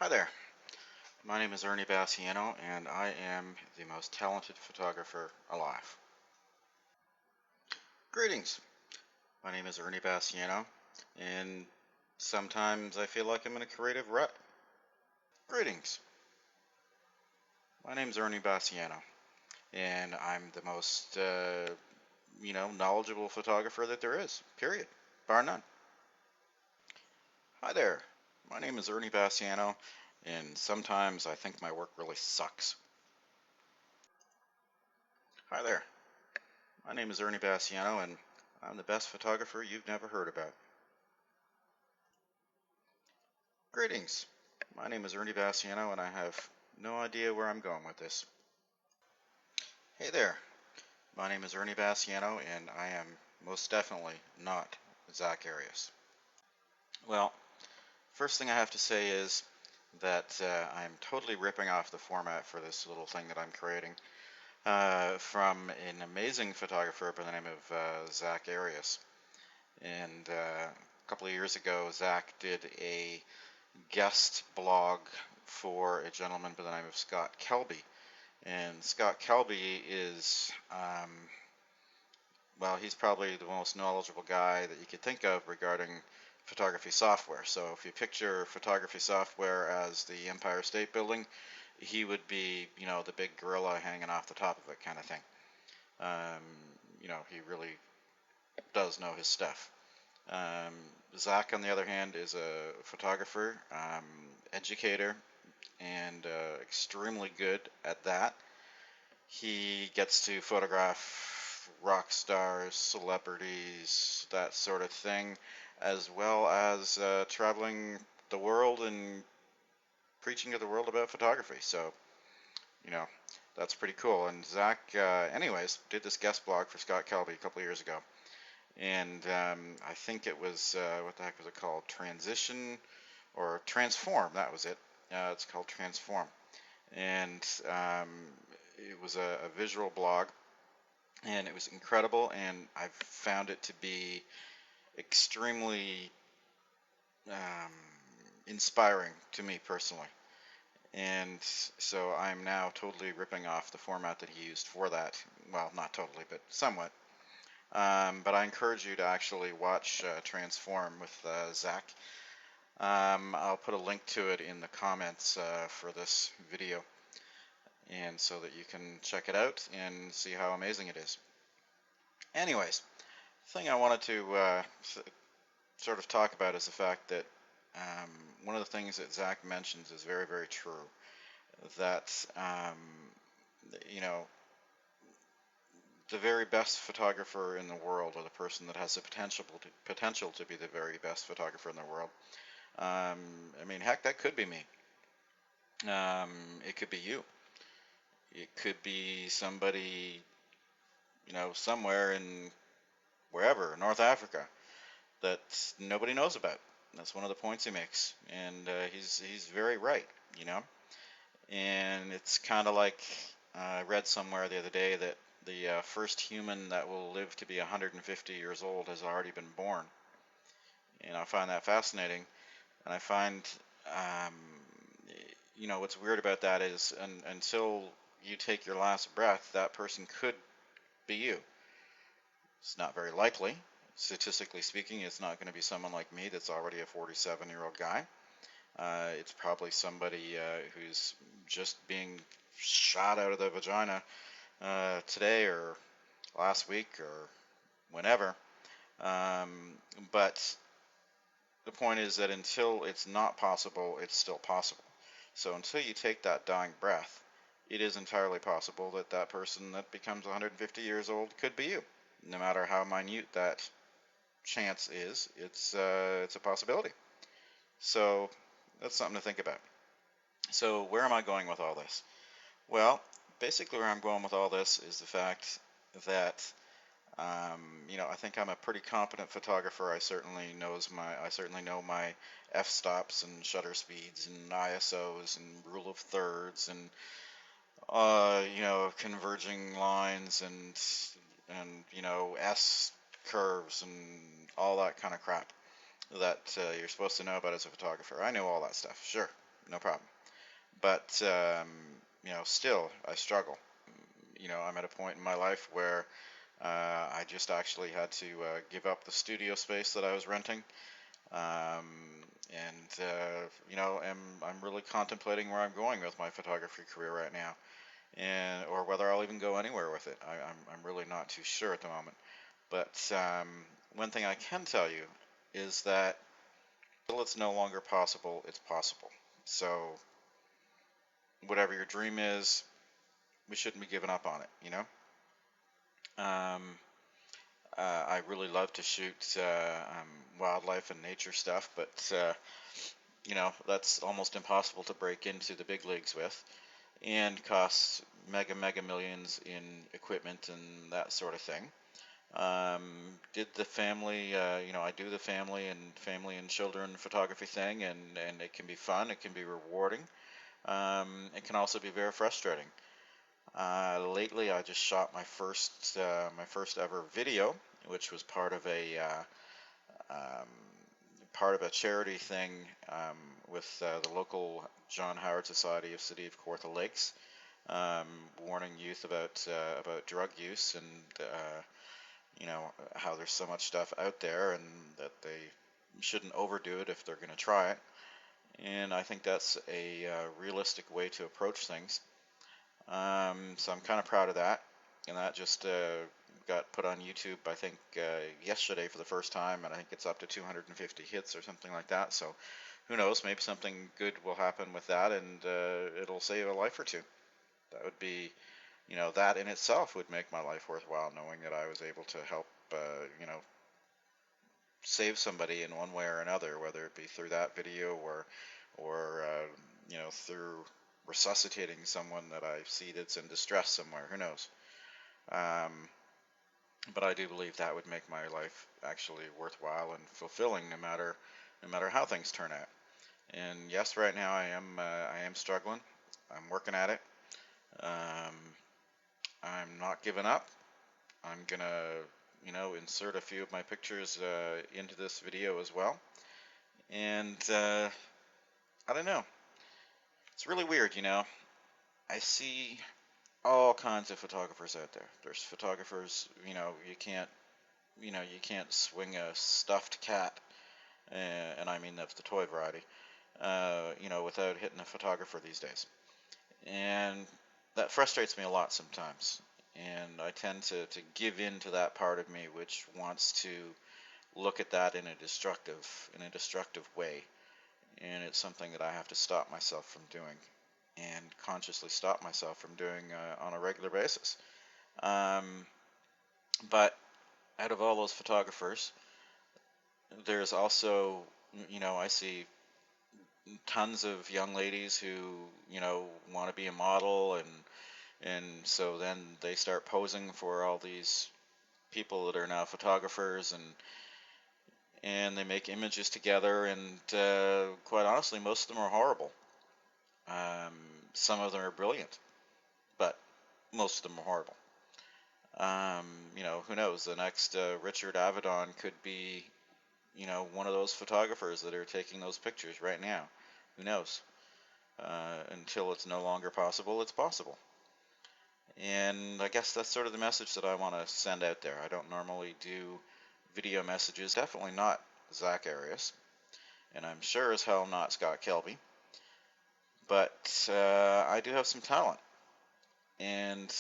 Hi there, my name is Ernie and I am the most talented photographer alive. Greetings, my name is Ernie and sometimes I feel like I'm in a creative rut. Greetings, my name is Ernie and I'm the most, knowledgeable photographer that there is, period, bar none. Hi there, my name is Ernie and sometimes I think my work really sucks. Hi there, my name is Ernie and I'm the best photographer you've never heard about. Greetings. My name is Ernie and I have no idea where I'm going with this. Hey there. My name is Ernie and I am most definitely not Zack Arias. Well, first thing I have to say is that I'm totally ripping off the format for this little thing that I'm creating from an amazing photographer by the name of Zack Arias. And a couple of years ago, Zack did a guest blog for a gentleman by the name of Scott Kelby. And Scott Kelby is, well, he's probably the most knowledgeable guy that you could think of regarding photography software. So if you picture photography software as the Empire State Building, he would be, the big gorilla hanging off the top of it kind of thing. He really does know his stuff. Um, Zach, on the other hand, is a photographer, educator, and extremely good at that. He gets to photograph rock stars, celebrities, that sort of thing, as well as traveling the world and preaching to the world about photography. So, you know, that's pretty cool. And Zach, anyways, did this guest blog for Scott Kelby a couple of years ago. And I think it was, what the heck was it called? Transition or Transform, that was it. It's called Transform. And it was a visual blog, and it was incredible, and I've found it to be extremely um, inspiring to me personally. And so I'm now totally ripping off the format that he used for that. Well, not totally, but somewhat. But I encourage you to actually watch Transform with Zach. I'll put a link to it in the comments for this video, and so that you can check it out and see how amazing it is. Anyways, the thing I wanted to sort of talk about is the fact that um, one of the things that Zach mentions is very, very true. That you know, the very best photographer in the world, or the person that has the potential to be the very best photographer in the world. I mean, heck, that could be me. It could be you. It could be somebody, somewhere in wherever, North Africa, that nobody knows about. That's one of the points he makes, and he's very right, you know. And it's kind of like I read somewhere the other day that the first human that will live to be 150 years old has already been born, and I find that fascinating. And I find, um, what's weird about that is, until you take your last breath, that person could be you. It's not very likely. Statistically speaking, it's not going to be someone like me that's already a 47-year-old guy. It's probably somebody who's just being shot out of the vagina today or last week or whenever. Um, but the point is that until it's not possible, it's still possible. So until you take that dying breath, it is entirely possible that that person that becomes 150 years old could be you. No matter how minute that chance is, it's a possibility. So that's something to think about. So where am I going with all this? Well, basically where I'm going with all this is the fact that I think I'm a pretty competent photographer. I certainly know my f-stops and shutter speeds and ISOs and rule of thirds and converging lines and S curves and all that kind of crap that you're supposed to know about as a photographer. I know all that stuff, sure. no problem. But still, I struggle. I'm at a point in my life where I just actually had to give up the studio space that I was renting, um, and I'm really contemplating where I'm going with my photography career right now, and or whether I'll even go anywhere with it. I'm really not too sure at the moment. But one thing I can tell you is that until it's no longer possible, it's possible. So whatever your dream is, we shouldn't be giving up on it, you know? Um, I really love to shoot wildlife and nature stuff, but that's almost impossible to break into the big leagues with, and costs mega millions in equipment and that sort of thing. Um, did the family, I do the family and children photography thing, and it can be fun, it can be rewarding. It can also be very frustrating. Lately, I just shot my first ever video, which was um, part of a charity thing with the local John Howard Society of City of Kawartha Lakes, um, warning youth about drug use and how there's so much stuff out there and that they shouldn't overdo it if they're going to try it. And I think that's a realistic way to approach things. So I'm kind of proud of that. And that just got put on YouTube, I think, yesterday for the first time, and I think it's up to 250 hits or something like that. So who knows? Maybe something good will happen with that, and it'll save a life or two. That would be, that in itself would make my life worthwhile, knowing that I was able to help, save somebody in one way or another, whether it be through that video or through resuscitating someone that I see that's in distress somewhere. Who knows? Um, but I do believe that would make my life actually worthwhile and fulfilling, no matter how things turn out. And yes, right now I am struggling. I'm working at it. Um, I'm not giving up. I'm gonna insert a few of my pictures into this video as well. And I don't know. It's really weird. I see all kinds of photographers out there. There's photographers, you can't swing a stuffed cat, and I mean that's the toy variety, without hitting a photographer these days. And that frustrates me a lot sometimes. And I tend to give in to that part of me which wants to look at that in a destructive way. And it's something that I have to stop myself from doing, and consciously stop myself from doing on a regular basis. Um, but out of all those photographers, there's also, I see tons of young ladies who, want to be a model, and so then they start posing for all these people that are now photographers, and they make images together, and quite honestly, most of them are horrible. Um, some of them are brilliant, but most of them are horrible. Um, who knows? The next Richard Avedon could be, one of those photographers that are taking those pictures right now. Who knows? Until it's no longer possible, it's possible. And I guess that's sort of the message that I want to send out there. I don't normally do video messages, definitely not Zack Arias, and I'm sure as hell not Scott Kelby. But I do have some talent, and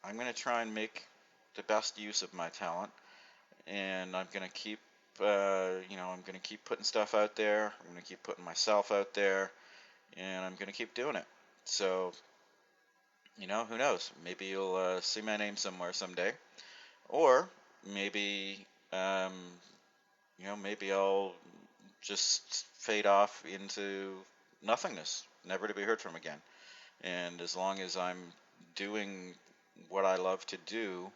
I'm going to try and make the best use of my talent, and I'm going to keep, I'm going to keep putting stuff out there. I'm going to keep putting myself out there, and I'm going to keep doing it. So, who knows? Maybe you'll see my name somewhere someday, or maybe, um, maybe I'll just fade off into nothingness, never to be heard from again. And as long as I'm doing what I love to do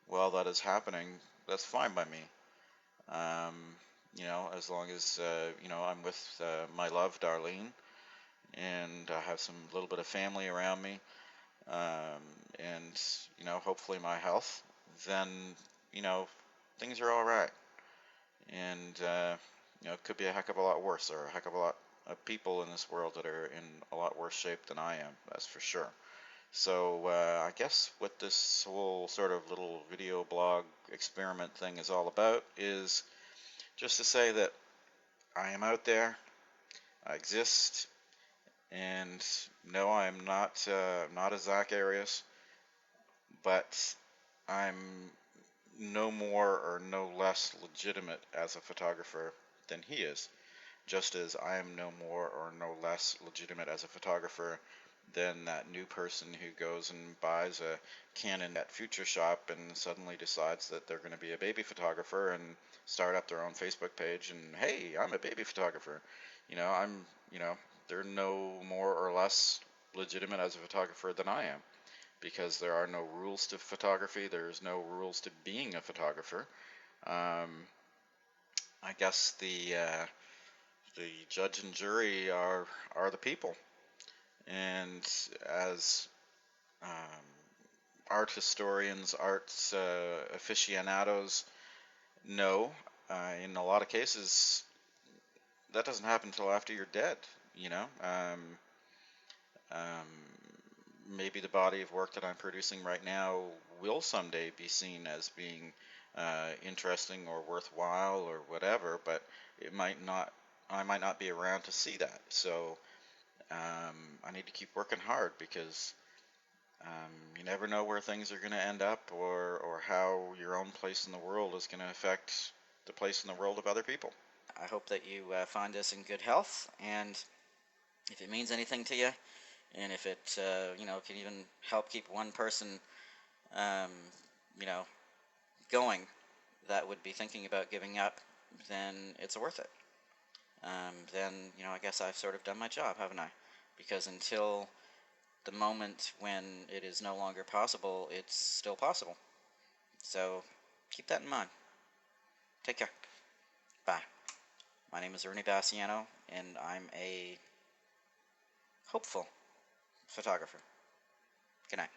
while that is happening, that's fine by me. Um, as long as I'm with my love, Darlene, and I have some little bit of family around me, and hopefully my health, then you know, things are all right. And it could be a heck of a lot worse, or a heck of a lot of people in this world that are in a lot worse shape than I am, that's for sure. So I guess what this whole sort of little video blog experiment thing is all about is just to say that I am out there, I exist, and no, I am not a Zack Arias, but I'm no more or no less legitimate as a photographer than he is, just as I am no more or no less legitimate as a photographer than that new person who goes and buys a Canon at Future Shop and suddenly decides that they're going to be a baby photographer and start up their own Facebook page and, hey, I'm a baby photographer. You know, you know, they're no more or less legitimate as a photographer than I am, because there are no rules to photography. There's no rules to being a photographer. Um, I guess the judge and jury are the people, and as um, art historians, arts aficionados know, in a lot of cases that doesn't happen until after you're dead. You know, um, maybe the body of work that I'm producing right now will someday be seen as being interesting or worthwhile or whatever, but it might not. I might not be around to see that. So I need to keep working hard, because you never know where things are going to end up, or how your own place in the world is going to affect the place in the world of other people. I hope that you find this in good health, and if it means anything to you, and if it can even help keep one person um, you know going that would be thinking about giving up, then it's worth it. Then I guess I've sort of done my job, haven't I? Because until the moment when it is no longer possible, it's still possible. So keep that in mind. Take care. Bye. My name is Ernie Bassiano, and I'm a hopeful photographer. Good night.